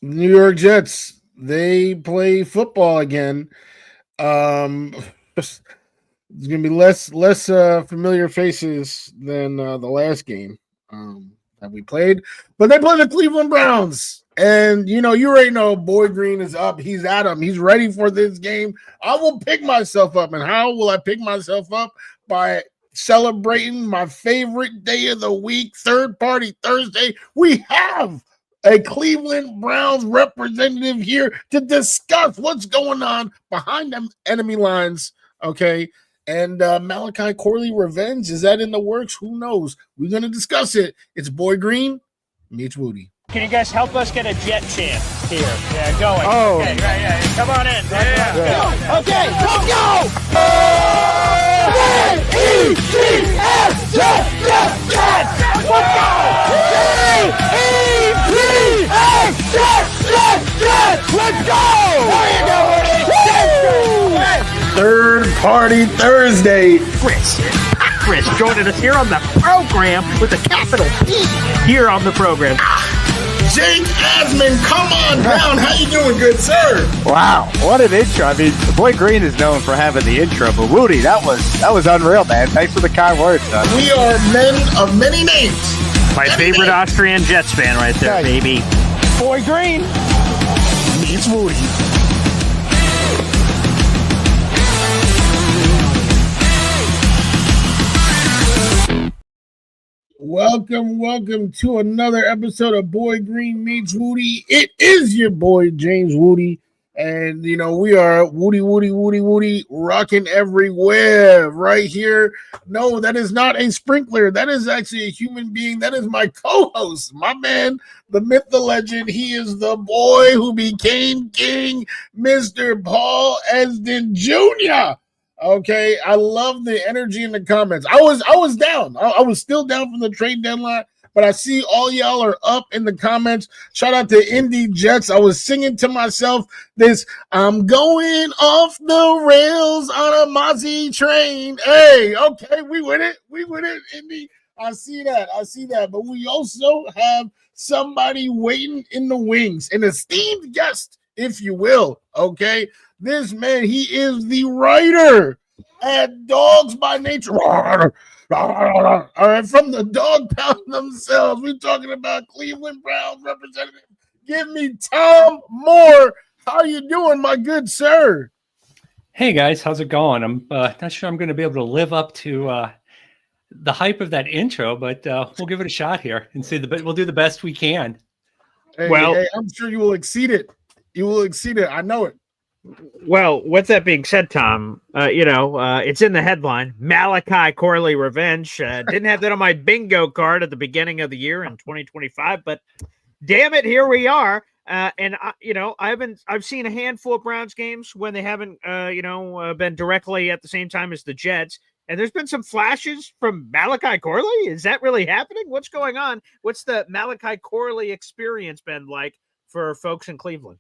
New York Jets, they play football again. There's gonna be less familiar faces than the last game that we played, but they play the Cleveland Browns, and you already know Boy Green is up. He's at him. He's ready for this game. I will pick myself up, and how will I pick myself up? By celebrating my favorite day of the week, Third Party Thursday. We have a Cleveland Browns representative here to discuss what's going on behind them enemy lines. Okay. And Malachi Corley revenge, is that in the works? Who knows? We're going to discuss it. It's Boy Green meets Wudi. Can you guys help us get a jet chant here? Yeah, going. Oh. Okay, right, yeah. Come on in. Yeah. Okay, let's go! J-E-T-S, Jets! Let's go! J-E-T-S, let's go! There you go, Wudi! Third Party Thursday. Chris joining us here on the program with a capital P here on the program. Jake Asman, come on down. How you doing, good sir? Wow, what an intro. I mean, Boy Green is known for having the intro, but Wudi, that was unreal, man. Thanks for the kind words, son. We are men of many names. My favorite Austrian Jets fan right there, baby. Boy Green Meets Wudi. Welcome to another episode of Boy Green Meets Wudi. It is your boy James Wudi, and we are Wudi rocking everywhere right here. No, that is not a sprinkler. That is actually a human being. That is my co-host, my man, the myth, the legend. He is the boy who became king, Mr. Paul Esden Jr. Okay, I love the energy in the comments. I was down. I was still down from the trade deadline, but I see all y'all are up in the comments. Shout out to Indy Jets. I was singing to myself this, I'm going off the rails on a Mozzie train. Hey, okay, we with it, Indy. I see that. But we also have somebody waiting in the wings, an esteemed guest, if you will, okay? This man, he is the writer at Dogs by Nature. All right, from the dog pound themselves, we're talking about Cleveland Browns representative. Give me Tom Moore. How you doing, my good sir? Hey guys, how's it going? I'm not sure I'm going to be able to live up to the hype of that intro, but we'll give it a shot here and see we'll do the best we can. Hey, I'm sure you will exceed it. I know it. Well, with that being said, Tom, it's in the headline, Malachi Corley revenge. Didn't have that on my bingo card at the beginning of the year in 2025, but damn it, here we are. And I've seen a handful of Browns games when they haven't, been directly at the same time as the Jets. And there's been some flashes from Malachi Corley. Is that really happening? What's going on? What's the Malachi Corley experience been like for folks in Cleveland?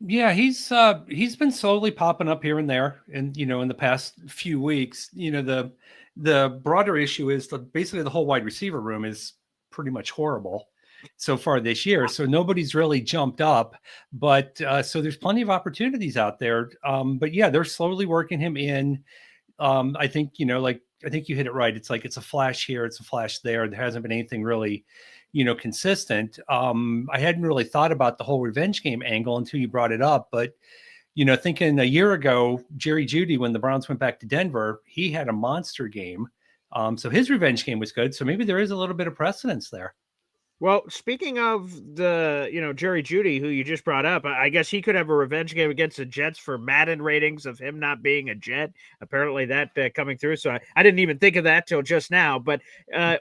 Yeah, he's been slowly popping up here and there, and in the past few weeks, the broader issue is basically the whole wide receiver room is pretty much horrible so far this year. So nobody's really jumped up, but so there's plenty of opportunities out there. But yeah, they're slowly working him in. I think I think you hit it right. It's like it's a flash here, it's a flash there. There hasn't been anything really consistent. I hadn't really thought about the whole revenge game angle until you brought it up. But, thinking a year ago, Jerry Jeudy, when the Browns went back to Denver, he had a monster game. So his revenge game was good. So maybe there is a little bit of precedence there. Well, speaking of the, Jerry Jeudy, who you just brought up, I guess he could have a revenge game against the Jets for Madden ratings of him not being a Jet. Apparently that coming through. So I didn't even think of that till just now. But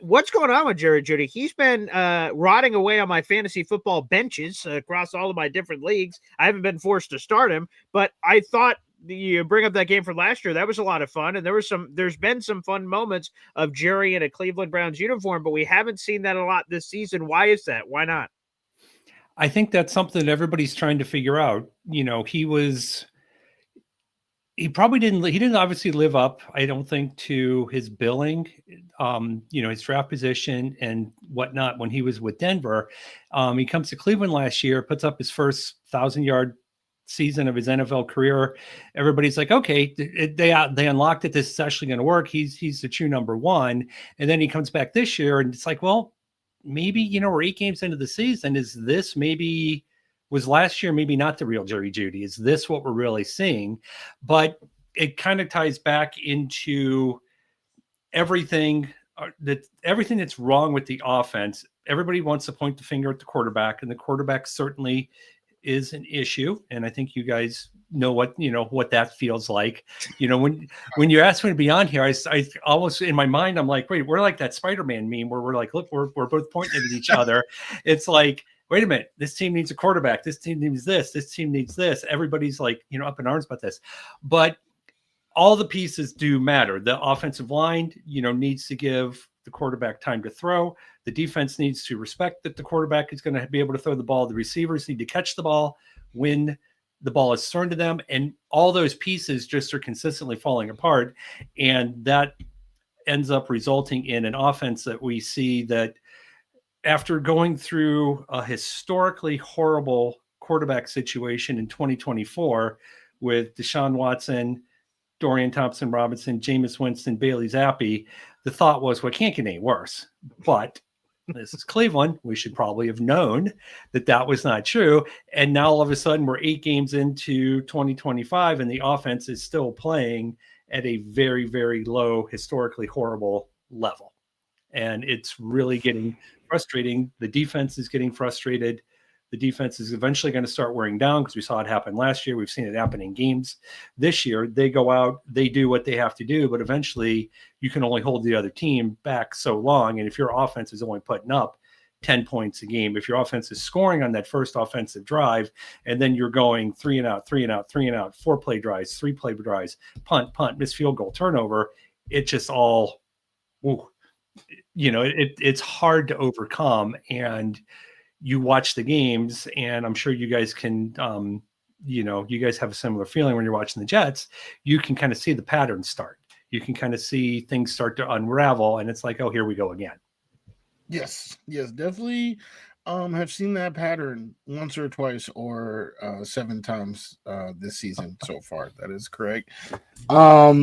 what's going on with Jerry Jeudy? He's been rotting away on my fantasy football benches across all of my different leagues. I haven't been forced to start him, but I thought you bring up that game from last year. That was a lot of fun. And there's been some fun moments of Jerry in a Cleveland Browns uniform, but we haven't seen that a lot this season. Why is that? Why not? I think that's something that everybody's trying to figure out. He was he probably didn't. He didn't obviously live up, I don't think, to his billing, his draft position and whatnot when he was with Denver. He comes to Cleveland last year, puts up his first 1,000-yard season of his NFL career. Everybody's like, okay, they unlocked it. This is actually going to work. He's the true number one. And then he comes back this year, and it's like, well, maybe we're 8 games into the season. Is this maybe? Was last year maybe not the real Jerry Jeudy? Is this what we're really seeing? But it kind of ties back into everything that's wrong with the offense. Everybody wants to point the finger at the quarterback, and the quarterback certainly is an issue. And I think you guys know what that feels like. When you asked me to be on here, I almost in my mind, I'm like, wait, we're like that Spider-Man meme where we're like, look, we're both pointing at each other. It's like, wait a minute, this team needs a quarterback. This team needs this. This team needs this. Everybody's like, up in arms about this. But all the pieces do matter. The offensive line, needs to give the quarterback time to throw. The defense needs to respect that the quarterback is going to be able to throw the ball. The receivers need to catch the ball when the ball is thrown to them. And all those pieces just are consistently falling apart. And that ends up resulting in an offense that we see that after going through a historically horrible quarterback situation in 2024 with Deshaun Watson, Dorian Thompson-Robinson, Jameis Winston, Bailey Zappi, the thought was, well, it can't get any worse. But this is Cleveland. We should probably have known that was not true. And now all of a sudden we're 8 games into 2025 and the offense is still playing at a very, very low, historically horrible level. And it's really getting frustrating. The defense is getting frustrated. The defense is eventually going to start wearing down because we saw it happen last year. We've seen it happen in games this year. They go out, they do what they have to do, but eventually you can only hold the other team back so long. And if your offense is only putting up 10 points a game, if your offense is scoring on that first offensive drive, and then you're going 3 and out, 3 and out, 3 and out, 4-play drives, 3-play drives, punt, missed field goal, turnover, it just all, it's hard to overcome. And you watch the games, and I'm sure you guys can, you guys have a similar feeling when you're watching the Jets. You can kind of see the pattern start. You can kind of see things start to unravel, and it's like, oh, here we go again. Yes, definitely. Have seen that pattern once or twice or 7 times this season so far. That is correct. Let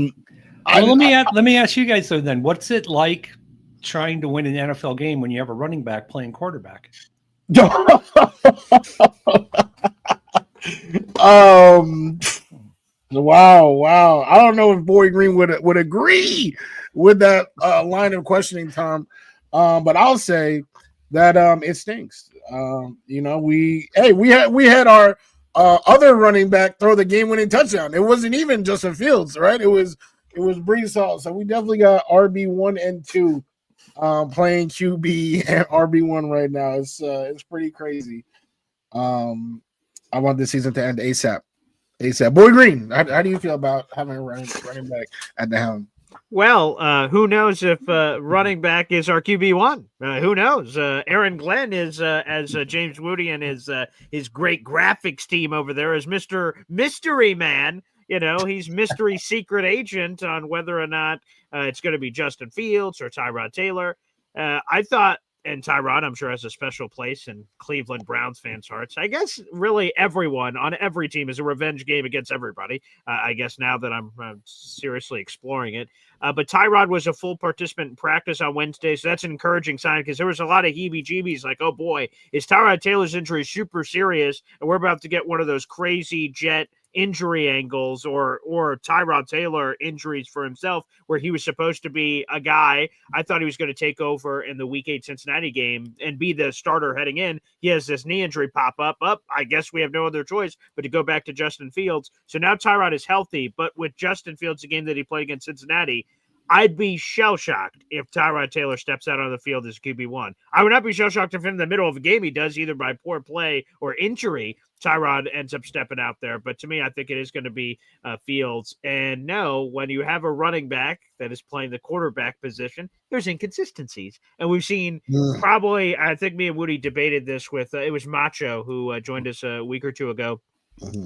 me ask you guys. So then, what's it like trying to win an NFL game when you have a running back playing quarterback? Wow. I don't know if Boy Green would agree with that line of questioning, Tom. But I'll say that it stinks. We had our other running back throw the game-winning touchdown. It wasn't even Justin Fields, right? It was Brees Hall. So we definitely got RB1 and 2 playing QB and RB1 right now. It's pretty crazy. I want this season to end ASAP. Boy Green, how do you feel about having a running back at the helm? Well, who knows if running back is our QB1? Who knows? Aaron Glenn is, as James Wudi and his great graphics team over there is Mr. Mystery Man. He's mystery secret agent on whether or not it's going to be Justin Fields or Tyrod Taylor. I thought, and Tyrod, I'm sure, has a special place in Cleveland Browns fans' hearts. I guess really everyone on every team is a revenge game against everybody. I guess now that I'm seriously exploring it. But Tyrod was a full participant in practice on Wednesday, so that's an encouraging sign because there was a lot of heebie-jeebies like, oh boy, is Tyrod Taylor's injury super serious, and we're about to get one of those crazy Jet injury angles or Tyrod Taylor injuries for himself where he was supposed to be a guy. I thought he was going to take over in the Week 8 Cincinnati game and be the starter heading in. He has this knee injury pop up. I guess we have no other choice but to go back to Justin Fields. So now Tyrod is healthy, but with Justin Fields, the game that he played against Cincinnati, I'd be shell-shocked if Tyrod Taylor steps out on the field as QB1. I would not be shell-shocked if in the middle of a game he does, either by poor play or injury, Tyrod ends up stepping out there. But to me, I think it is going to be Fields. And no, when you have a running back that is playing the quarterback position, there's inconsistencies. And we've seen probably, I think me and Wudi debated this with, it was Macho who joined us a week or two ago.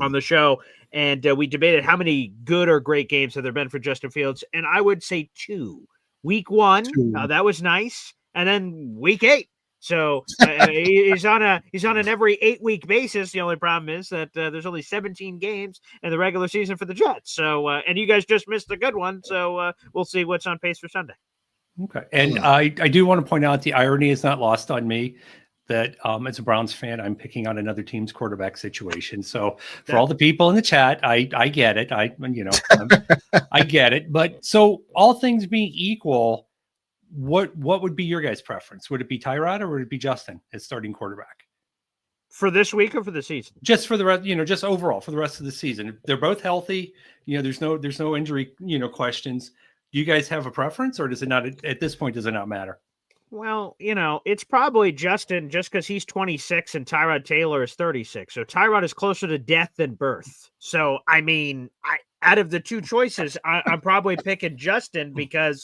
on the show, and we debated how many good or great games have there been for Justin Fields, and I would say 2. Week 1, that was nice, and then week 8. So he's on an every 8-week basis. The only problem is that there's only 17 games in the regular season for the Jets. So and you guys just missed a good one. So we'll see what's on pace for Sunday. Okay, and I do want to point out the irony is not lost on me that as a Browns fan, I'm picking on another team's quarterback situation. So for all the people in the chat, I get it. I get it. But so all things being equal, what would be your guys' preference? Would it be Tyrod or would it be Justin as starting quarterback? For this week or for the season? Just for the rest, just overall for the rest of the season. They're both healthy. There's no injury, questions. Do you guys have a preference, or does it not at this point? Does it not matter? Well, it's probably Justin just because he's 26 and Tyrod Taylor is 36. So Tyrod is closer to death than birth. So, I mean, out of the two choices, I'm probably picking Justin because,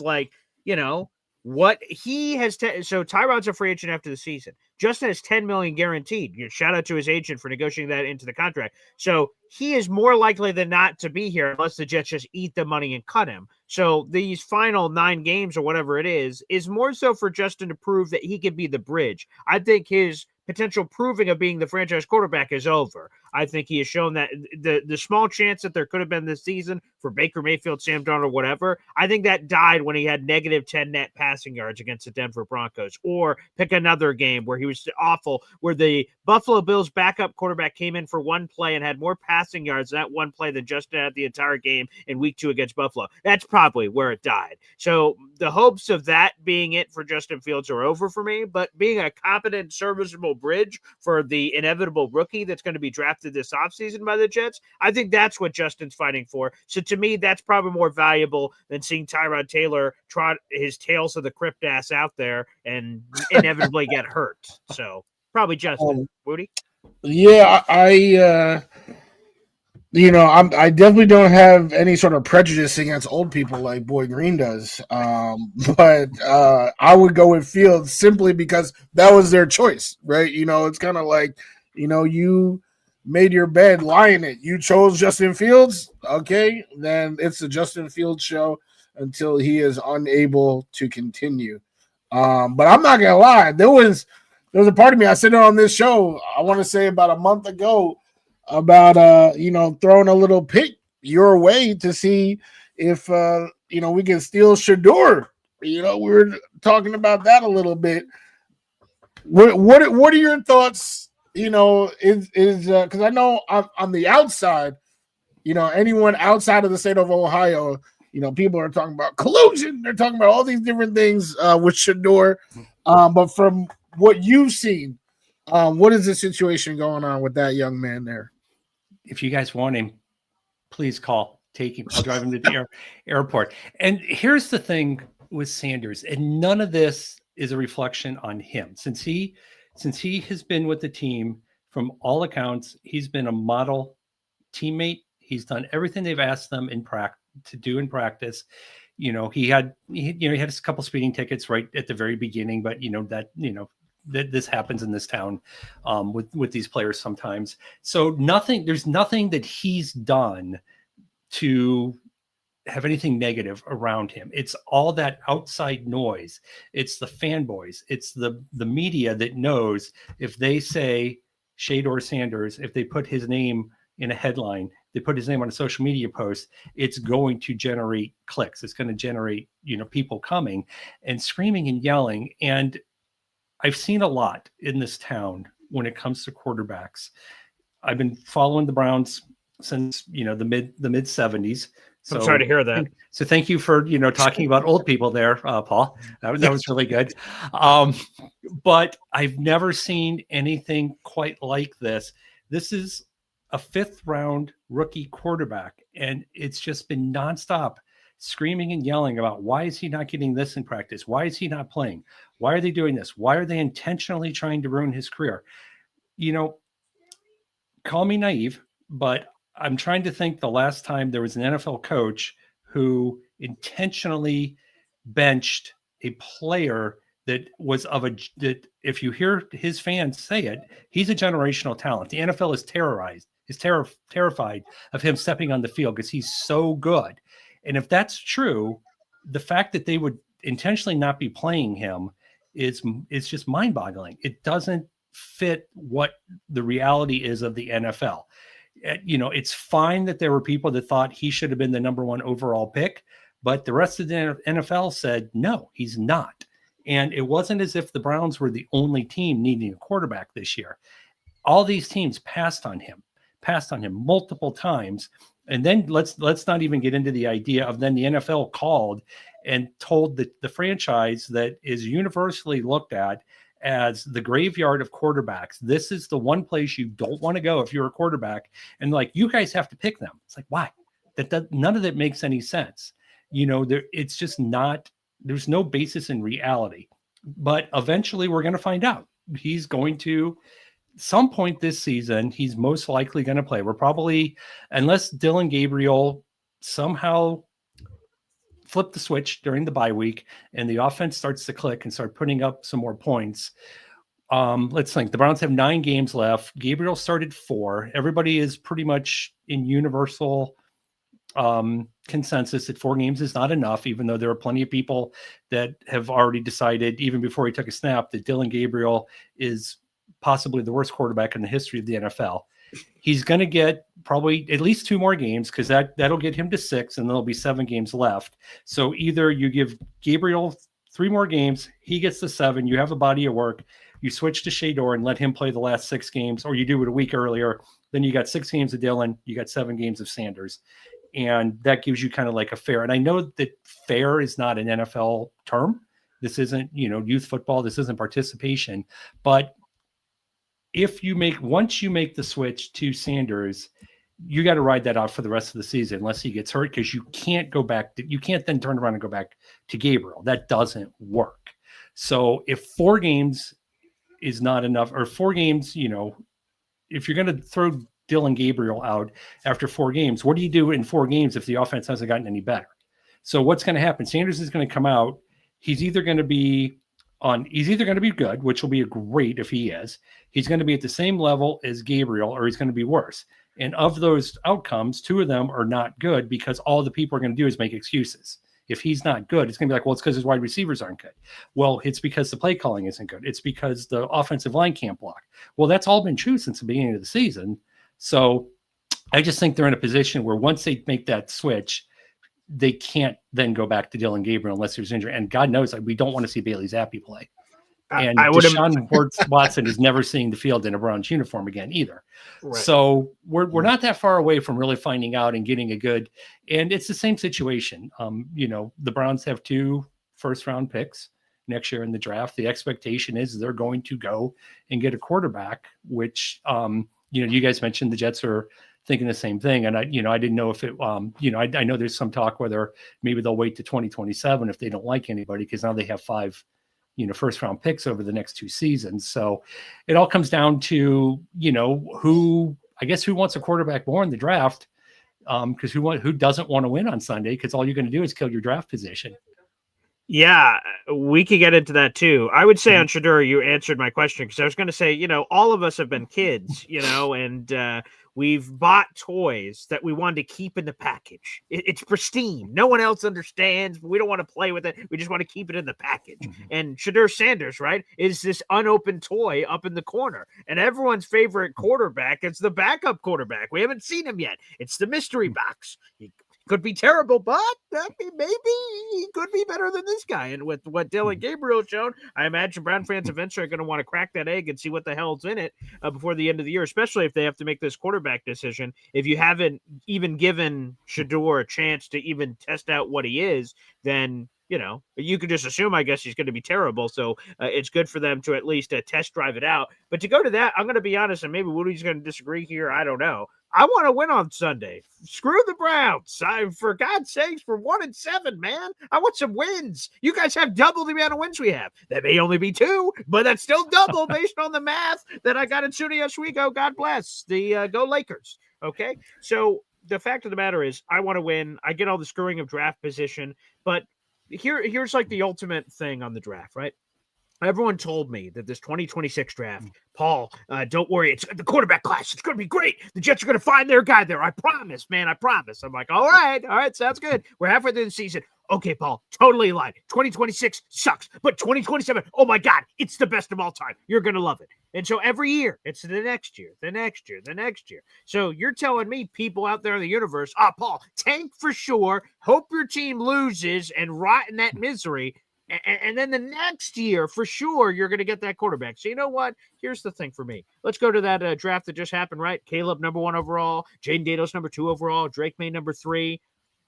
what he has. So Tyrod's a free agent after the season. Justin has $10 million guaranteed. Shout out to his agent for negotiating that into the contract. So he is more likely than not to be here unless the Jets just eat the money and cut him. So these final 9 games or whatever it is more so for Justin to prove that he can be the bridge. I think his potential proving of being the franchise quarterback is over. I think he has shown that the small chance that there could have been this season for Baker Mayfield, Sam Darnold, or whatever, I think that died when he had negative 10 net passing yards against the Denver Broncos. Or pick another game where he was awful, where the Buffalo Bills backup quarterback came in for one play and had more passing yards that one play than Justin had the entire game in week 2 against Buffalo. That's probably where it died. So the hopes of that being it for Justin Fields are over for me, but being a competent, serviceable bridge for the inevitable rookie that's going to be drafted this offseason by the Jets, I think that's what Justin's fighting for. So to me, that's probably more valuable than seeing Tyrod Taylor trot his Tales of the Crypt ass out there and inevitably get hurt. So probably Justin. Wudi? Yeah, I definitely don't have any sort of prejudice against old people like Boy Green does. But I would go with Fields simply because that was their choice, right? It's kind of like, you made your bed, lie in it. You chose Justin Fields, okay? Then it's the Justin Fields show until he is unable to continue. But I'm not gonna lie, there was a part of me, I said it on this show, I want to say about a month ago, about throwing a little pick your way to see if we can steal Shador. We were talking about that a little bit. What are your thoughts? Is because I know on the outside, anyone outside of the state of Ohio, people are talking about collusion. They're talking about all these different things with Shador. But from what you've seen, what is the situation going on with that young man there? If you guys want him, please call. Take him. I'll drive him to the airport. And here's the thing with Sanders, and none of this is a reflection on him. Since he has been with the team, from all accounts, he's been a model teammate. He's done everything they've asked them to do in practice. He had a couple speeding tickets right at the very beginning, but that this happens in this town with these players sometimes. So there's nothing that he's done to have anything negative around him. It's all that outside noise. It's the fanboys. It's the media that knows if they say Shador Sanders, if they put his name in a headline, they put his name on a social media post, it's going to generate clicks. It's going to generate, people coming and screaming and yelling. And I've seen a lot in this town when it comes to quarterbacks. I've been following the Browns since, the mid 70s. So, I'm sorry to hear that. So thank you for, talking about old people there, Paul. That was really good. But I've never seen anything quite like this. This is a 5th round rookie quarterback, and it's just been nonstop screaming and yelling about why is he not getting this in practice? Why is he not playing? Why are they doing this? Why are they intentionally trying to ruin his career? Call me naive, but I'm trying to think the last time there was an NFL coach who intentionally benched a player that was that if you hear his fans say it, he's a generational talent. The NFL is is terrified of him stepping on the field because he's so good. And if that's true, the fact that they would intentionally not be playing him is just mind-boggling. It doesn't fit what the reality is of the NFL. It's fine that there were people that thought he should have been the number 1 overall pick, but the rest of the NFL said, no, he's not. And it wasn't as if the Browns were the only team needing a quarterback this year. All these teams passed on him multiple times. And then let's not even get into the idea of then the NFL called and told the franchise that is universally looked at as the graveyard of quarterbacks. This is the one place you don't want to go if you're a quarterback. And like, you guys have to pick them. It's like, why? None of that makes any sense. It's just not, there's no basis in reality. But eventually we're going to find out. He's going to, some point this season, he's most likely going to play. We're probably, unless Dylan Gabriel somehow flip the switch during the bye week and the offense starts to click and start putting up some more points. Let's think. The Browns have 9 games left. Gabriel started 4. Everybody is pretty much in universal consensus that 4 games is not enough, even though there are plenty of people that have already decided, even before he took a snap, that Dylan Gabriel is possibly the worst quarterback in the history of the NFL. He's going to get probably at least 2 more games because that'll get him to 6, and there'll be 7 games left. So either you give Gabriel 3 more games, he gets the 7, you have a body of work, you switch to Shador and let him play the last 6 games, or you do it a week earlier. Then you got 6 games of Dylan, you got 7 games of Sanders. And that gives you kind of like a fair. And I know that fair is not an NFL term. This isn't, youth football. This isn't participation. But once you make the switch to Sanders, you got to ride that out for the rest of the season unless he gets hurt, because you can't go back. You can't then turn around and go back to Gabriel. That doesn't work. So if 4 games is not enough, or 4 games, if you're going to throw Dylan Gabriel out after 4 games, what do you do in 4 games if the offense hasn't gotten any better? So what's going to happen? Sanders is going to come out. He's either going to be good, which will be great if he is. He's going to be at the same level as Gabriel, or he's going to be worse. And of those outcomes, 2 of them are not good, because all the people are going to do is make excuses. If he's not good, it's going to be like, well, it's because his wide receivers aren't good. Well, it's because the play calling isn't good. It's because the offensive line can't block. Well, that's all been true since the beginning of the season. So I just think they're in a position where once they make that switch, they can't then go back to Dylan Gabriel unless there's injury. And God knows, we don't want to see Bailey Zappi play. And Deshaun Watson is never seeing the field in a Browns uniform again either. Right. So we're not that far away from really finding out and getting a good. And it's the same situation. The Browns have 2 first-round picks next year in the draft. The expectation is they're going to go and get a quarterback, which you guys mentioned the Jets are thinking the same thing. And I didn't know if it, I know there's some talk whether maybe they'll wait to 2027 if they don't like anybody, because now they have 5, first round picks over the next 2 seasons. So it all comes down to, who wants a quarterback more in the draft. Because who doesn't want to win on Sunday? Because all you're going to do is kill your draft position. Yeah, we could get into that too. I would say on Shador, you answered my question, because I was going to say, all of us have been kids, and we've bought toys that we wanted to keep in the package. It's pristine. No one else understands. We don't want to play with it. We just want to keep it in the package. Mm-hmm. And Shador Sanders, right, is this unopened toy up in the corner. And everyone's favorite quarterback is the backup quarterback. We haven't seen him yet. It's the mystery box. He could be terrible, but maybe he could be better than this guy. And with what Dylan Gabriel shown, I imagine Brown fans eventually are going to want to crack that egg and see what the hell's in it before the end of the year, especially if they have to make this quarterback decision. If you haven't even given Shador a chance to even test out what he is, then you could just assume, I guess, he's going to be terrible. So it's good for them to at least test drive it out. But to go to that, I'm going to be honest, and maybe Woody's going to disagree here. I don't know. I want to win on Sunday. Screw the Browns. For God's sakes, for 1-7, man. I want some wins. You guys have double the amount of wins we have. That may only be 2, but that's still double based on the math that I got in SUNY Oswego. God bless. The go Lakers. Okay? So the fact of the matter is, I want to win. I get all the screwing of draft position, but here's like the ultimate thing on the draft, right? Everyone told me that this 2026 draft, Paul, don't worry, it's the quarterback class. It's going to be great. The Jets are going to find their guy there. I promise, man. I promise. I'm like, all right, sounds good. We're halfway through the season. Okay, Paul, totally lied. 2026 sucks, but 2027, oh my God, it's the best of all time. You're going to love it. And so every year, it's the next year, the next year, the next year. So you're telling me, people out there in the universe, Paul, tank for sure, hope your team loses and rot in that misery. And then the next year, for sure, you're going to get that quarterback. So you know what? Here's the thing for me. Let's go to that draft that just happened, right? Caleb, number 1 overall. Jaden Daniels, number 2 overall. Drake May, number 3.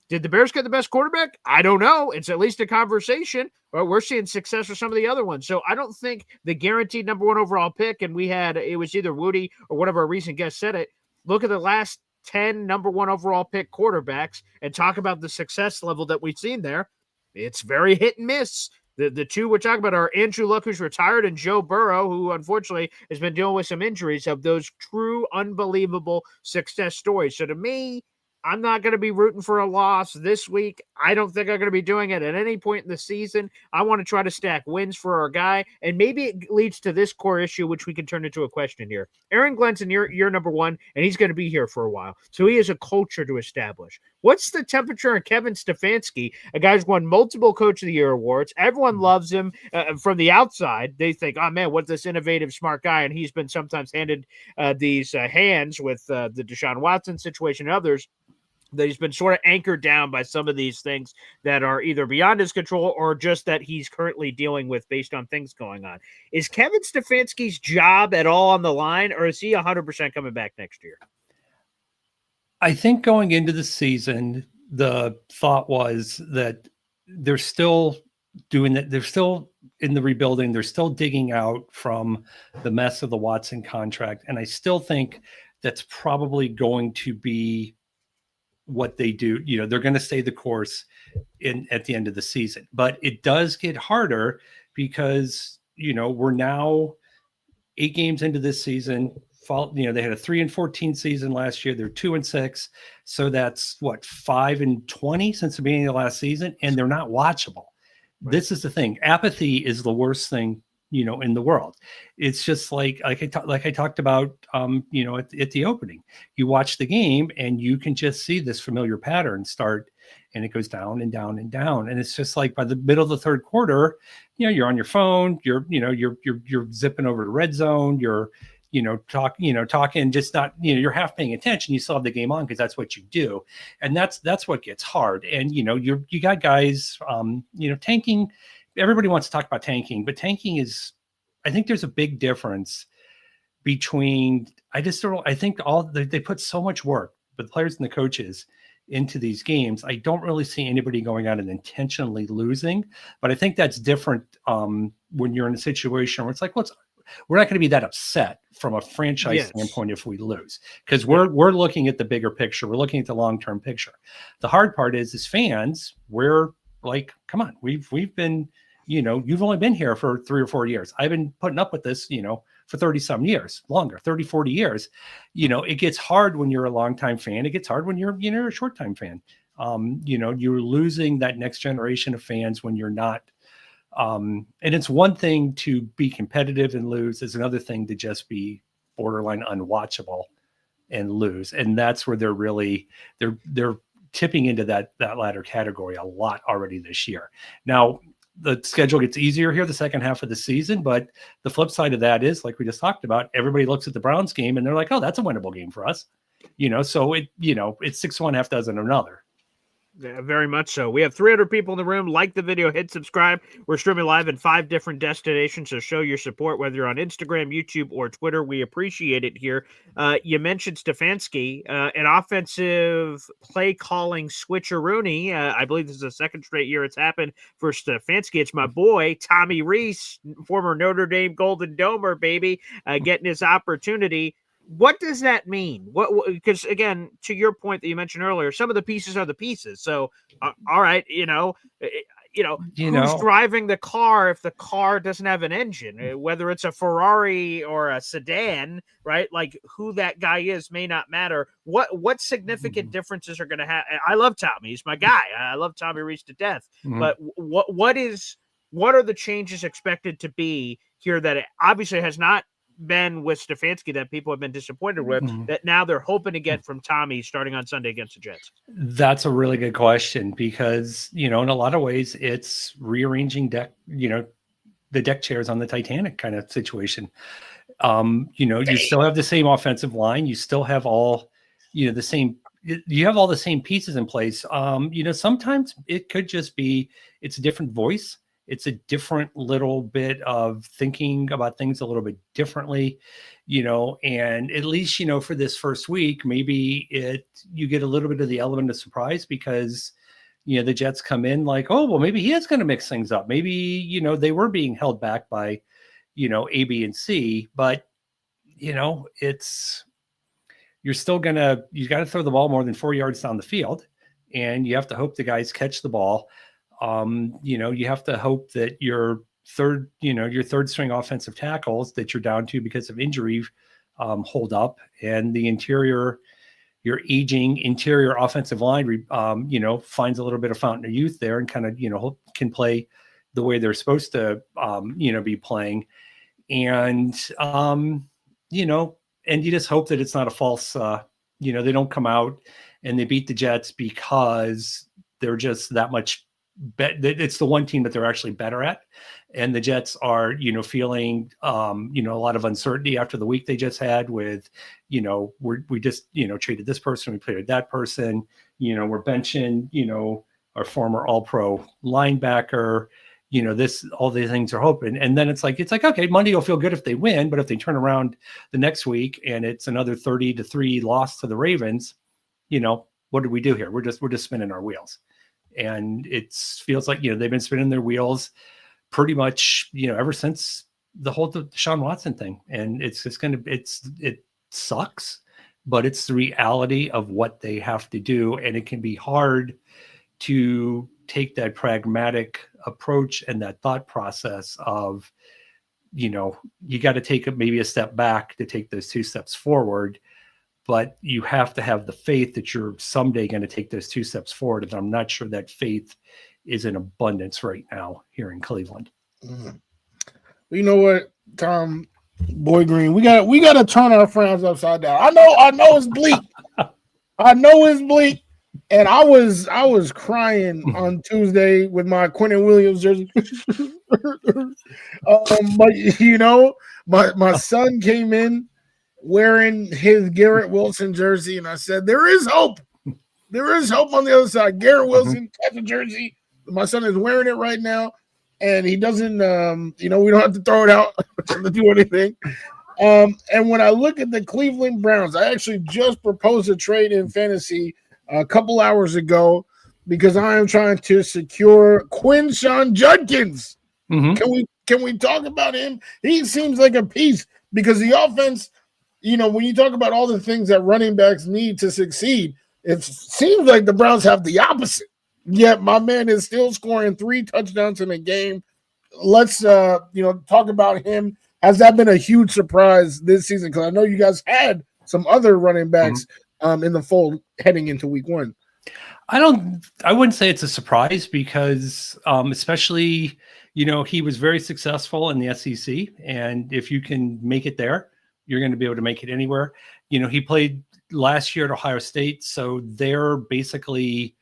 Did the Bears get the best quarterback? I don't know. It's at least a conversation. But we're seeing success with some of the other ones. So I don't think the guaranteed number 1 overall pick, and it was either Wudi or one of our recent guests said it. Look at the last 10 number 1 overall pick quarterbacks and talk about the success level that we've seen there. It's very hit and miss. The two we're talking about are Andrew Luck, who's retired, and Joe Burrow, who unfortunately has been dealing with some injuries, of those true, unbelievable success stories. So to me, I'm not going to be rooting for a loss this week. I don't think I'm going to be doing it at any point in the season. I want to try to stack wins for our guy, and maybe it leads to this core issue, which we can turn into a question here. Aaron Glenn's you're number 1, and he's going to be here for a while. So he has a culture to establish. What's the temperature on Kevin Stefanski, a guy who's won multiple Coach of the Year awards? Everyone loves him from the outside. They think, oh, man, what's this innovative, smart guy? And he's been sometimes handed these hands with the Deshaun Watson situation and others. That he's been sort of anchored down by some of these things that are either beyond his control or just that he's currently dealing with based on things going on. Is Kevin Stefanski's job at all on the line, or is he 100% coming back next year? I think going into the season, the thought was that they're still doing that. They're still in the rebuilding. They're still digging out from the mess of the Watson contract. And I still think that's probably going to be what they do. They're going to stay the course at the end of the season, but it does get harder because, we're now 8 games into this season. They had a 3-14 season last year. They're 2-6. So that's 5-20 since the beginning of the last season. And they're not watchable. Right. This is the thing. Apathy is the worst thing, in the world. It's just like I talked about, at the opening. You watch the game and you can just see this familiar pattern start, and it goes down and down and down. And it's just like by the middle of the third quarter, you're on your phone, you're zipping over to red zone, you're talking, just not, you're half paying attention. You still have the game on because that's what you do. And that's what gets hard. And, you got guys, tanking. Everybody wants to talk about tanking, but tanking is, I think there's a big difference between, I think they put so much work, the players and the coaches, into these games. I don't really see anybody going out and intentionally losing, but I think that's different when you're in a situation where it's like, we're not going to be that upset from a franchise standpoint if we lose, because we're looking at the bigger picture. We're looking at the long-term picture. The hard part is, as fans, we're like, come on, we've been, you've only been here for 3 or 4 years. I've been putting up with this, for 30 some years, longer, 30, 40 years. It gets hard when you're a longtime fan. It gets hard when you're, a short time fan. You're losing that next generation of fans when you're not. And it's one thing to be competitive and lose. It's another thing to just be borderline unwatchable and lose. And that's where they're tipping into that latter category a lot already this year. Now, the schedule gets easier here the second half of the season, but the flip side of that is, like we just talked about, everybody looks at the Browns game and they're like, oh, that's a winnable game for us. So it's 6 1, half dozen another. Yeah, very much so. We have 300 people in the room. Like the video, hit subscribe. We're streaming live in 5 different destinations, so show your support, whether you're on Instagram, YouTube, or Twitter. We appreciate it here. You mentioned Stefanski, an offensive play calling switcheroony. I believe this is the second straight year it's happened for Stefanski. It's my boy, Tommy Rees, former Notre Dame Golden Domer, baby, getting his opportunity. What does that mean? Because again, to your point that you mentioned earlier, some of the pieces are the pieces. So, all right, who's driving the car if the car doesn't have an engine? Whether it's a Ferrari or a sedan, right? Like who that guy is may not matter. What significant differences are going to have? I love Tommy; he's my guy. I love Tommy Rees to death. But what is what are the changes expected to be here that it obviously has not been with Stefanski that people have been disappointed with, that now they're hoping to get from Tommy starting on Sunday against the Jets? That's a really good question because, in a lot of ways it's rearranging the deck chairs on the Titanic kind of situation. You still have the same offensive line. You still have all, you have all the same pieces in place. Sometimes it could just be, it's a different voice. It's a different little bit of thinking about things a little bit differently, and at least, for this first week, maybe you get a little bit of the element of surprise because, the Jets come in like, oh, well, maybe he is going to mix things up. Maybe, they were being held back by, A, B, and C, but, you got to throw the ball more than 4 yards down the field, and you have to hope the guys catch the ball. You have to hope that your third string offensive tackles that you're down to because of injury hold up, and your aging interior offensive line, finds a little bit of fountain of youth there and kind of, can play the way they're supposed to, be playing. And, and you just hope that it's not a false, they don't come out and they beat the Jets because they're just that much it's the one team that they're actually better at. And the Jets are, feeling, a lot of uncertainty after the week they just had with, we just, traded this person, we played that person, we're benching, our former all-pro linebacker, all these things are hoping. And then it's like, okay, Monday will feel good if they win, but if they turn around the next week and it's another 30-3 loss to the Ravens, what did we do here? We're just spinning our wheels. And it feels like, they've been spinning their wheels pretty much, ever since the whole Deshaun Watson thing. And it's just it sucks, but it's the reality of what they have to do. And it can be hard to take that pragmatic approach and that thought process of, you got to take maybe a step back to take those 2 steps forward. But you have to have the faith that you're someday going to take those 2 steps forward. And I'm not sure that faith is in abundance right now here in Cleveland. You know what, Tom, Boy Green, we got to turn our frowns upside down. I know it's bleak. I know it's bleak. And I was crying on Tuesday with my Quentin Williams jersey. But my son came in wearing his Garrett Wilson jersey, and I said, there is hope. There is hope on the other side. Garrett Wilson got the jersey. My son is wearing it right now, and he doesn't, we don't have to throw it out to do anything. And when I look at the Cleveland Browns, I actually just proposed a trade in fantasy a couple hours ago because I am trying to secure Quinshon Judkins. Can we talk about him? He seems like a piece because the offense, when you talk about all the things that running backs need to succeed, it seems like the Browns have the opposite. Yet my man is still scoring 3 touchdowns in a game. Let's talk about him. Has that been a huge surprise this season? Because I know you guys had some other running backs in the fold heading into week 1. I wouldn't say it's a surprise because especially, he was very successful in the SEC. And if you can make it there, you're going to be able to make it anywhere. He played last year at Ohio State. So they're basically,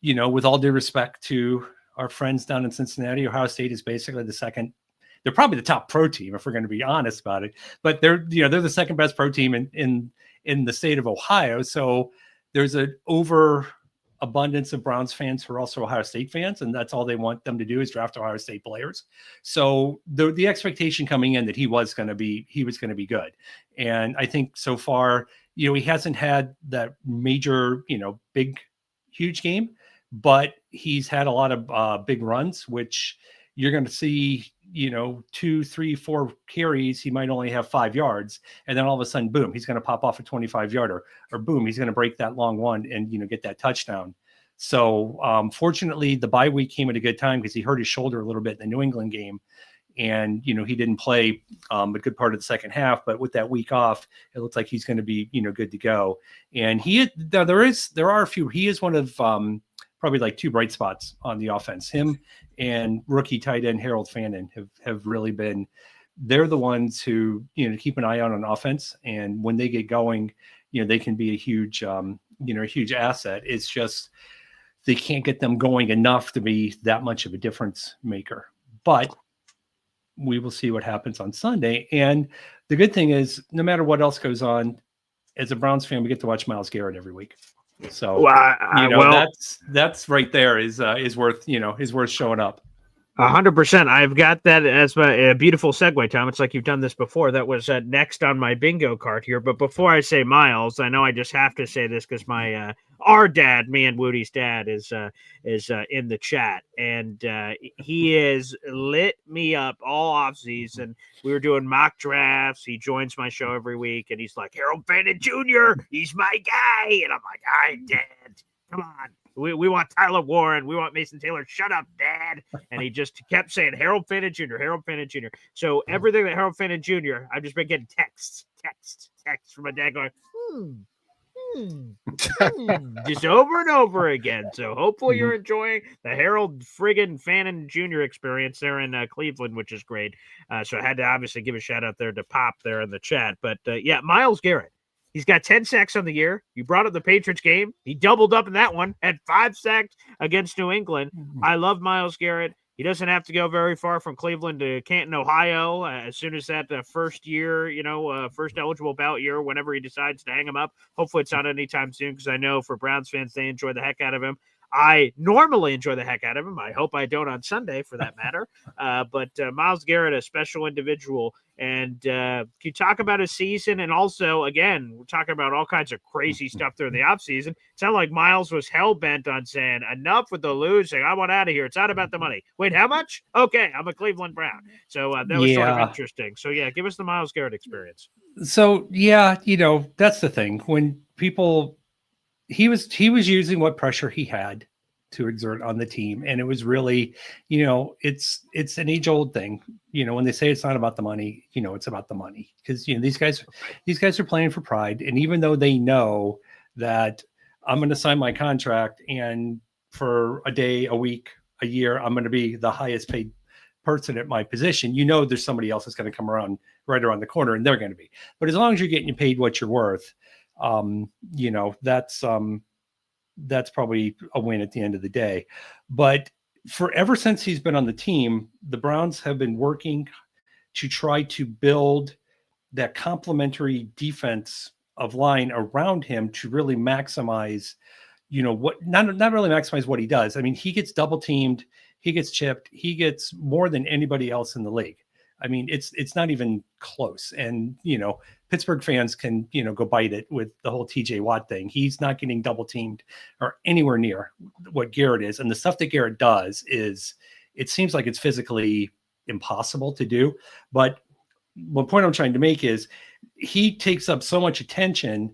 with all due respect to our friends down in Cincinnati, Ohio State is basically they're probably the top pro team if we're going to be honest about it, but they're the second best pro team in the state of Ohio. So there's an overabundance of Browns fans who are also Ohio State fans, and that's all they want them to do is draft Ohio State players. So the expectation coming in that he was going to be good. And I think so far, he hasn't had that major, big, huge game, but he's had a lot of big runs, which you're going to see, 2, 3, 4 carries. He might only have 5 yards. And then all of a sudden, boom, he's going to pop off a 25-yarder, or boom, he's going to break that long one and, get that touchdown. So fortunately, the bye week came at a good time because he hurt his shoulder a little bit in the New England game. And, he didn't play a good part of the second half, but with that week off, it looks like he's going to be, good to go. And there are a few, he is one of probably like two bright spots on the offense. Him and rookie tight end Harold Fannin have really been. They're the ones who, keep an eye out on offense, and when they get going, they can be a huge asset. It's just they can't get them going enough to be that much of a difference maker. But we will see what happens on Sunday. And the good thing is, no matter what else goes on, as a Browns fan, we get to watch Myles Garrett every week. So that's right there is worth showing up. 100%. I've got that as a beautiful segue, Tom. It's like you've done this before. That was next on my bingo card here. But before I say Myles, I know I just have to say this because my our dad, me and Wudi's dad, is in the chat, and he has lit me up all offseason. We were doing mock drafts. He joins my show every week, and he's like, Harold Fannin Jr., he's my guy. And I'm like, all right, Dad, come on. We want Tyler Warren. We want Mason Taylor. Shut up, Dad. And he just kept saying Harold Fannin Jr., Harold Fannin Jr. So everything that Harold Fannin Jr., I've just been getting texts from my dad going, just over and over again. So hopefully you're enjoying the Harold friggin' Fannin Jr. experience there in Cleveland, which is great. So I had to obviously give a shout out there to Pop there in the chat. But Myles Garrett. He's got 10 sacks on the year. You brought up the Patriots game. He doubled up in that one, had 5 sacks against New England. I love Myles Garrett. He doesn't have to go very far from Cleveland to Canton, Ohio. As soon as that first year, first eligible ballot year, whenever he decides to hang him up. Hopefully it's not anytime soon because I know for Browns fans, they enjoy the heck out of him. I normally enjoy the heck out of him. I hope I don't on Sunday for that matter. But Myles Garrett, a special individual. And can you talk about his season? And also, again, we're talking about all kinds of crazy stuff during the offseason. It sounded like Myles was hell-bent on saying, enough with the losing. I want out of here. It's not about the money. Wait, how much? Okay, I'm a Cleveland Brown. So that was sort of interesting. So, give us the Myles Garrett experience. So, that's the thing. When people – he was using what pressure he had to exert on the team. And it was really, it's an age old thing. When they say it's not about the money, it's about the money because, these guys are playing for pride. And even though they know that I'm going to sign my contract and for a day, a week, a year, I'm going to be the highest paid person at my position, there's somebody else that's going to come around right around the corner and they're going to be, but as long as you're getting paid what you're worth, that's probably a win at the end of the day. But ever since he's been on the team, the Browns have been working to try to build that complementary defense of line around him to really maximize, not really maximize what he does. I mean, he gets double teamed, he gets chipped, he gets more than anybody else in the league. I mean, it's not even close. And, Pittsburgh fans can, go bite it with the whole TJ Watt thing. He's not getting double teamed or anywhere near what Garrett is. And the stuff that Garrett does it seems like it's physically impossible to do. But the point I'm trying to make is he takes up so much attention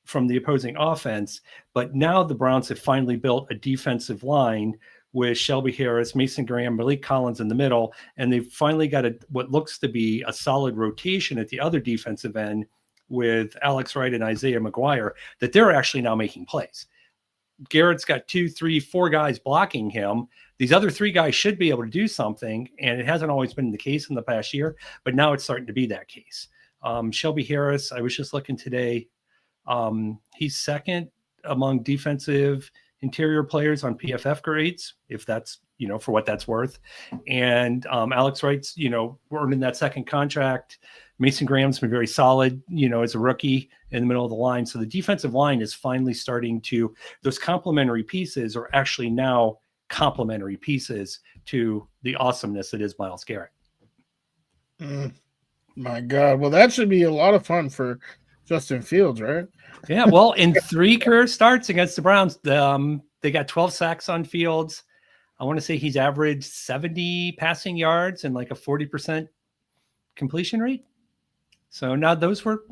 from the opposing offense. But now the Browns have finally built a defensive line with Shelby Harris, Mason Graham, Malik Collins in the middle, and they've finally got what looks to be a solid rotation at the other defensive end with Alex Wright and Isaiah McGuire, that they're actually now making plays. Garrett's got 2, 3, 4 guys blocking him. These other 3 guys should be able to do something, and it hasn't always been the case in the past year, but now it's starting to be that case. Shelby Harris, I was just looking today. He's second among defensive interior players on PFF grades, if that's, for what that's worth. And Alex Wright's, earning that second contract. Mason Graham's been very solid, as a rookie in the middle of the line. So the defensive line is finally starting to, those complementary pieces are actually now complementary pieces to the awesomeness that is Myles Garrett. My God. Well, that should be a lot of fun for Justin Fields, right? Yeah, well, in 3 career starts against the Browns, they got 12 sacks on Fields. I want to say he's averaged 70 passing yards and like a 40% completion rate. So now those weren't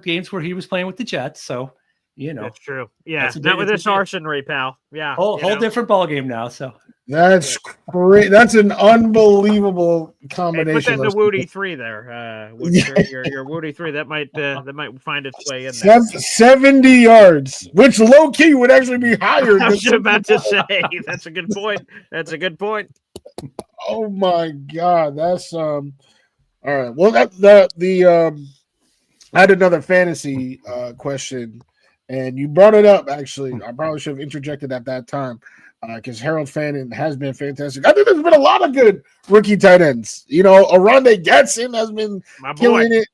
games where he was playing with the Jets. So, that's true. Yeah, not with this arsenal, pal. Yeah, whole different ball game now. So That's great. That's an unbelievable Hey, put combination. that in the Wudi 3 there. Your Wudi 3 that might find its way in there. 70 yards, which low key would actually be higher. I Than was about to say that's a good point. Oh my god, that's all right. Well, I had another fantasy question, and you brought it up. Actually, I probably should have interjected at that time because Harold Fannin has been fantastic. I think there's been a lot of good rookie tight ends. Aronde Getson has been My boy. killing it.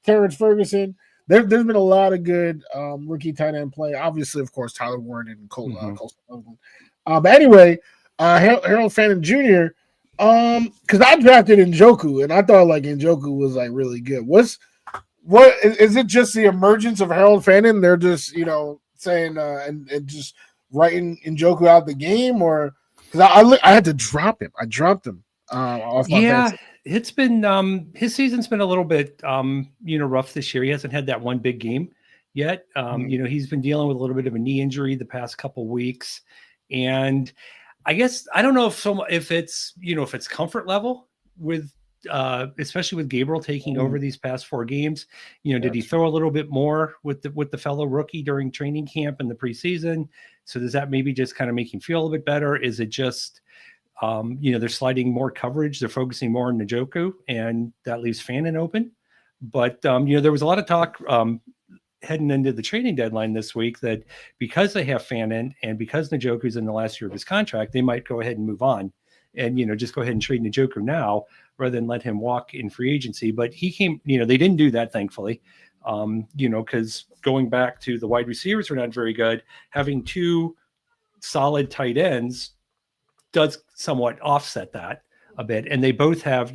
Terrence Ferguson. There's been a lot of good rookie tight end play. Obviously, of course, Tyler Warren and Cole. But anyway, Harold Fannin Jr. Because I drafted Njoku, and I thought like Njoku was like really good. What is it? Just the emergence of Harold Fannin? They're just saying and just writing Njoku out the game, or because I had to drop him. I dropped him off my fantasy. It's been his season's been a little bit rough this year. He hasn't had that one big game yet. He's been dealing with a little bit of a knee injury the past couple weeks, and I guess I don't know if it's comfort level with especially with Gabriel taking over these past 4 games. Did he throw a little bit more with the fellow rookie during training camp and the preseason? So does that maybe just kind of make him feel a little bit better? Is it just they're sliding more coverage, they're focusing more on Njoku, and that leaves Fannin open? But there was a lot of talk heading into the trading deadline this week that because they have Fannin and because Njoku's in the last year of his contract, they might go ahead and move on and, just go ahead and trade Njoku now rather than let him walk in free agency. But he came, they didn't do that, thankfully, because going back to the wide receivers are not very good. Having 2 solid tight ends does somewhat offset that a bit. And they both have,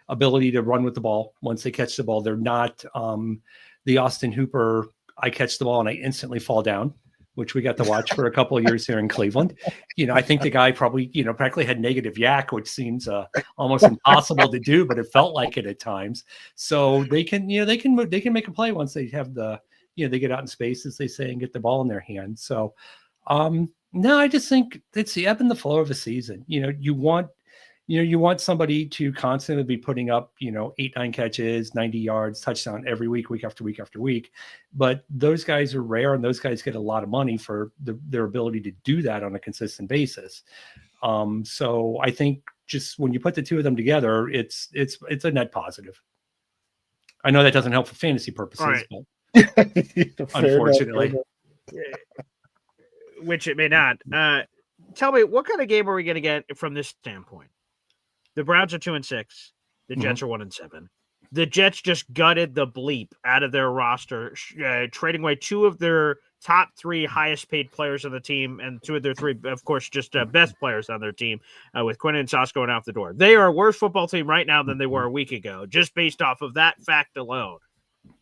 ability to run with the ball once they catch the ball. They're not, the Austin Hooper, I catch the ball and I instantly fall down, which we got to watch for a couple of years here in Cleveland. I think the guy probably, practically had negative yak, which seems almost impossible to do, but it felt like it at times. So they can make a play once they have they get out in space, as they say, and get the ball in their hands. So no, I just think it's the ebb and the flow of a season. You want somebody to constantly be putting up, 8-9 catches, 90 yards, touchdown every week after week after week. But those guys are rare, and those guys get a lot of money for their ability to do that on a consistent basis. So I think just when you put the 2 of them together, it's a net positive. I know that doesn't help for fantasy purposes, right. But unfortunately, which it may not. Tell me, what kind of game are we going to get from this standpoint? The Browns are 2-6. The Jets are 1-7. The Jets just gutted the bleep out of their roster, trading away 2 of their top 3 highest paid players on the team, and 2 of their 3, of course, just best players on their team, with Quinn and Sauce going out the door. They are a worse football team right now than they were a week ago, just based off of that fact alone.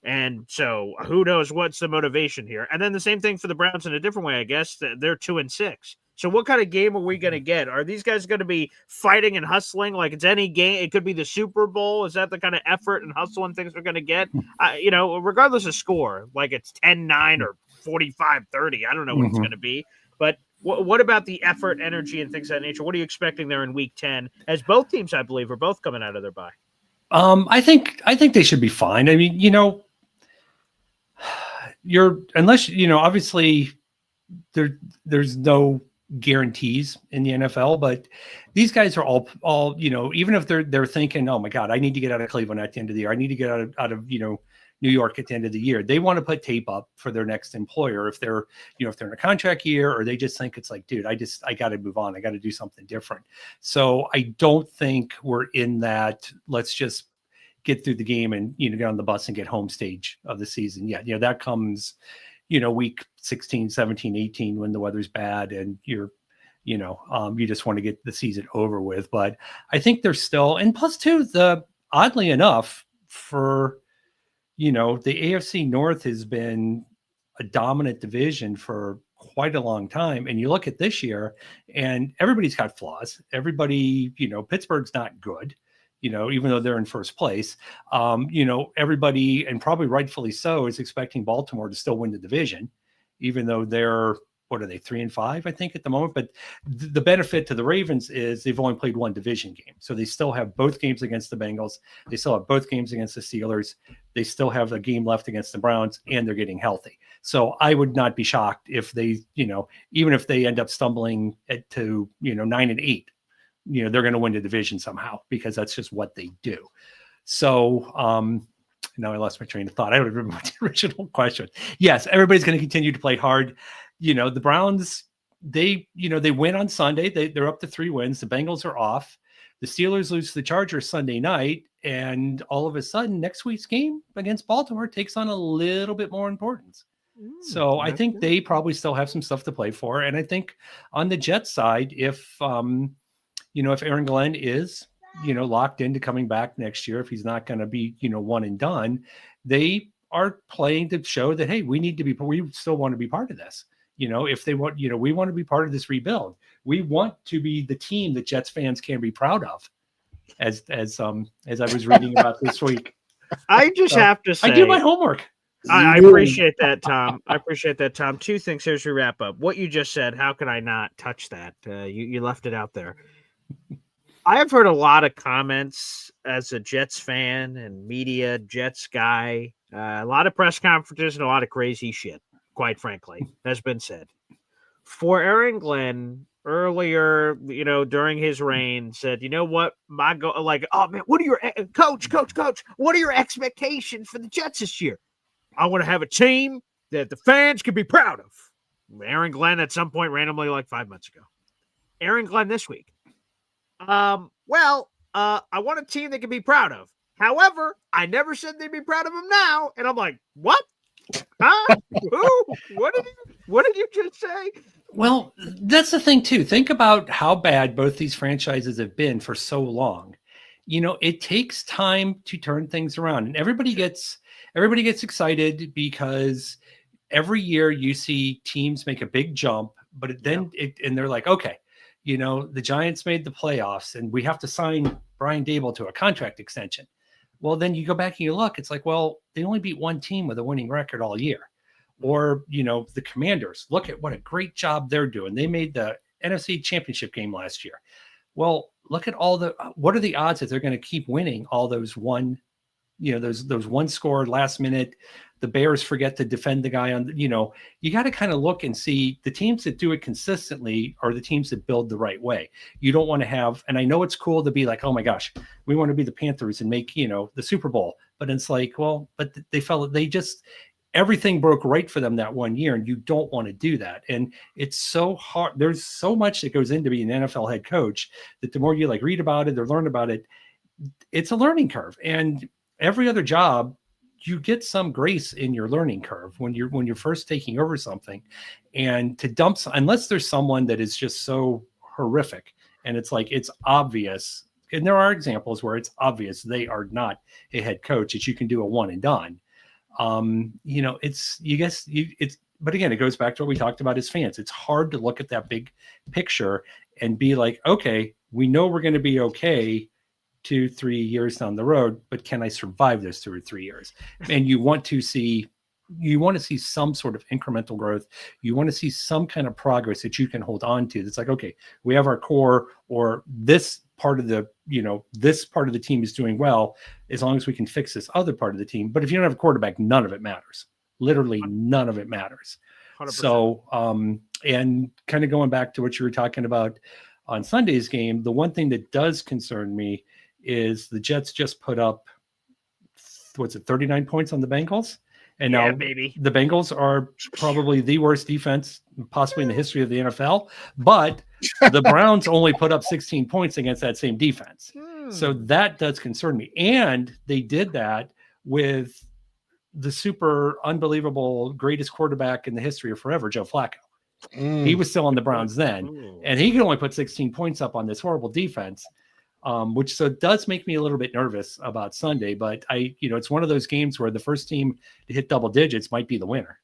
And so who knows what's the motivation here? And then the same thing for the Browns in a different way, I guess. They're 2-6. So what kind of game are we going to get? Are these guys going to be fighting and hustling like it's any game? It could be the Super Bowl. Is that the kind of effort and hustle and things we're going to get? Regardless of score, like it's 10-9 or 45-30. I don't know what it's going to be. But what about the effort, energy, and things of that nature? What are you expecting there in Week 10? As both teams, I believe, are both coming out of their bye. I think they should be fine. I mean, obviously there's no guarantees in the NFL, but these guys are all even if they're thinking, oh my God, I need to get out of Cleveland at the end of the year, I need to get out of New York at the end of the year, they want to put tape up for their next employer if they're in a contract year, or they just think it's like, dude, I got to move on, I got to do something different. So I don't think we're in that let's just get through the game and get on the bus and get home stage of the season yet. That comes week 16, 17, 18 when the weather's bad and you just want to get the season over with. But I think there's still, and plus too, oddly enough, for the AFC North has been a dominant division for quite a long time. And you look at this year and everybody's got flaws. Everybody, Pittsburgh's not good. Even though they're in first place, everybody, and probably rightfully so, is expecting Baltimore to still win the division, even though they're what are they, 3-5, I think, at the moment. But the benefit to the Ravens is they've only played one division game. So they still have both games against the Bengals. They still have both games against the Steelers. They still have a game left against the Browns, and they're getting healthy. So I would not be shocked if they, even if they end up stumbling to 9-8, they're going to win the division somehow, because that's just what they do. So now I lost my train of thought. I don't remember the original question. Yes, everybody's going to continue to play hard. The Browns, they win on Sunday. They're up to 3 wins. The Bengals are off. The Steelers lose to the Chargers Sunday night. And all of a sudden, next week's game against Baltimore takes on a little bit more importance. So I think they probably still have some stuff to play for. And I think on the Jets side, if Aaron Glenn is, locked into coming back next year, if he's not going to be, one and done, they are playing to show that, hey, we still want to be part of this. If they want, we want to be part of this rebuild. We want to be the team that Jets fans can be proud of, as I was reading about this week. I just have to say, I do my homework. I appreciate that, Tom. I appreciate that, Tom. 2 things here as we wrap up. What you just said, how can I not touch that? You left it out there. I have heard a lot of comments as a Jets fan and media Jets guy, a lot of press conferences and a lot of crazy shit, quite frankly, has been said. For Aaron Glenn earlier, during his reign, said, what, oh man, what are your coach, what are your expectations for the Jets this year? I want to have a team that the fans can be proud of. Aaron Glenn at some point randomly, like 5 months ago. Aaron Glenn this week. I want a team they can be proud of. However, I never said they'd be proud of him now. And I'm like, what? Huh? Who? What did you just say? Well, that's the thing too. Think about how bad both these franchises have been for so long. It takes time to turn things around, and everybody gets excited because every year you see teams make a big jump, but and they're like, okay, the Giants made the playoffs and we have to sign Brian Dable to a contract extension. Well, then you go back and you look, it's like, well, they only beat one team with a winning record all year. Or, the Commanders, look at what a great job they're doing. They made the NFC Championship game last year. Well, look at what are the odds that they're going to keep winning all those those one score last minute, the Bears forget to defend the guy on, you got to kind of look and see the teams that do it consistently are the teams that build the right way. You don't want to have, and I know it's cool to be like, oh my gosh, we want to be the Panthers and make, the Super Bowl, but it's like, well, but everything broke right for them that one year, and you don't want to do that. And it's so hard. There's so much that goes into being an NFL head coach that the more you read about it or learn about it, it's a learning curve. And every other job, you get some grace in your learning curve when you're first taking over something, and to dump, unless there's someone that is just so horrific and it's like, it's obvious. And there are examples where it's obvious they are not a head coach that you can do a one and done. But again, it goes back to what we talked about as fans. It's hard to look at that big picture and be like, okay, we know we're going to be okay 2-3 years down the road, but can I survive those 2 or 3 years? And you want to see some sort of incremental growth. You want to see some kind of progress that you can hold on to. It's like, okay, we have our core, or this part of the team is doing well, as long as we can fix this other part of the team. But if you don't have a quarterback, none of it matters. Literally none of it matters. 100%. So, and kind of going back to what you were talking about on Sunday's game, the one thing that does concern me is the Jets just put up, 39 points on the Bengals. And now the Bengals are probably the worst defense possibly in the history of the NFL, but the Browns only put up 16 points against that same defense. So that does concern me. And they did that with the super unbelievable greatest quarterback in the history of forever, Joe Flacco. He was still on the Browns then, and he could only put 16 points up on this horrible defense. Which so does make me a little bit nervous about Sunday, but it's one of those games where the first team to hit double digits might be the winner.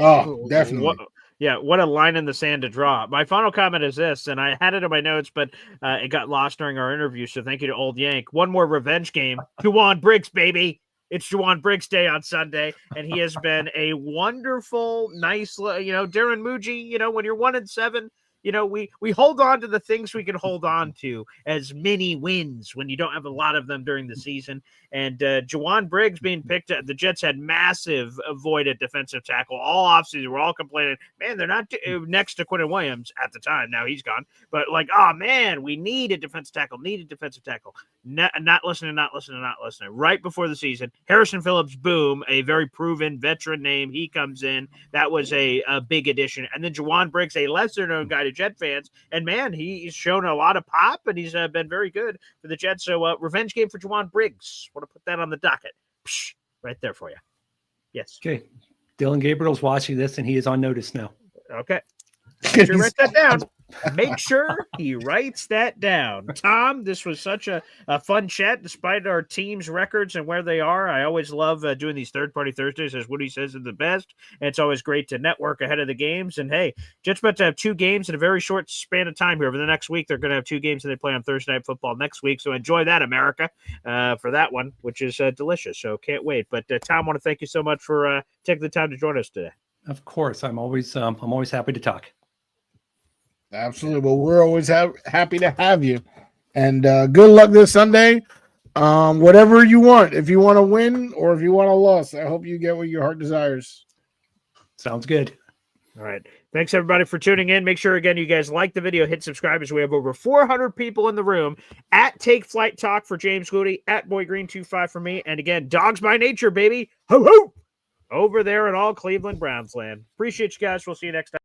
Oh, definitely. What a line in the sand to draw. My final comment is this, and I had it in my notes, but it got lost during our interview. So thank you to Old Yank. One more revenge game. Juwan Briggs, baby. It's Juwan Briggs Day on Sunday, and he has been a wonderful, nice, Darren Muji, when you're 1-7, we hold on to the things we can hold on to as mini wins when you don't have a lot of them during the season. And Juwan Briggs being picked up, the Jets had massive void at defensive tackle all offseason. We're all complaining, man, they're not next to Quentin Williams at the time. Now he's gone. But oh, man, we need a defensive tackle, Not listening. Right before the season, Harrison Phillips, boom, a very proven veteran name. He comes in. That was a big addition. And then Juwan Briggs, a lesser-known guy to Jet fans. And, man, he's shown a lot of pop, and he's been very good for the Jets. So, revenge game for Juwan Briggs. Want to put that on the docket. Psh, right there for you. Yes. Okay. Dylan Gabriel's watching this, and he is on notice now. Okay. Make sure he writes that down. Make sure he writes that down. Tom, this was such a fun chat despite our team's records and where they are. I always love doing these third-party Thursdays, as Woody says, are the best. And it's always great to network ahead of the games. And, hey, Jets about to have 2 games in a very short span of time here. Over the next week, they're going to have 2 games that they play on Thursday Night Football next week. So enjoy that, America, for that one, which is delicious. So can't wait. But, Tom, I want to thank you so much for taking the time to join us today. Of course. I'm always happy to talk. Absolutely. Well, we're always happy to have you. And good luck this Sunday. Whatever you want. If you want to win or if you want a loss, I hope you get what your heart desires. Sounds good. All right. Thanks, everybody, for tuning in. Make sure, again, you guys like the video, hit subscribe, as we have over 400 people in the room. At Take Flight Talk for James Wudi, at BoyGreen25 for me. And, again, Dogs by Nature, baby. Ho, ho! Over there in all Cleveland Browns land. Appreciate you guys. We'll see you next time.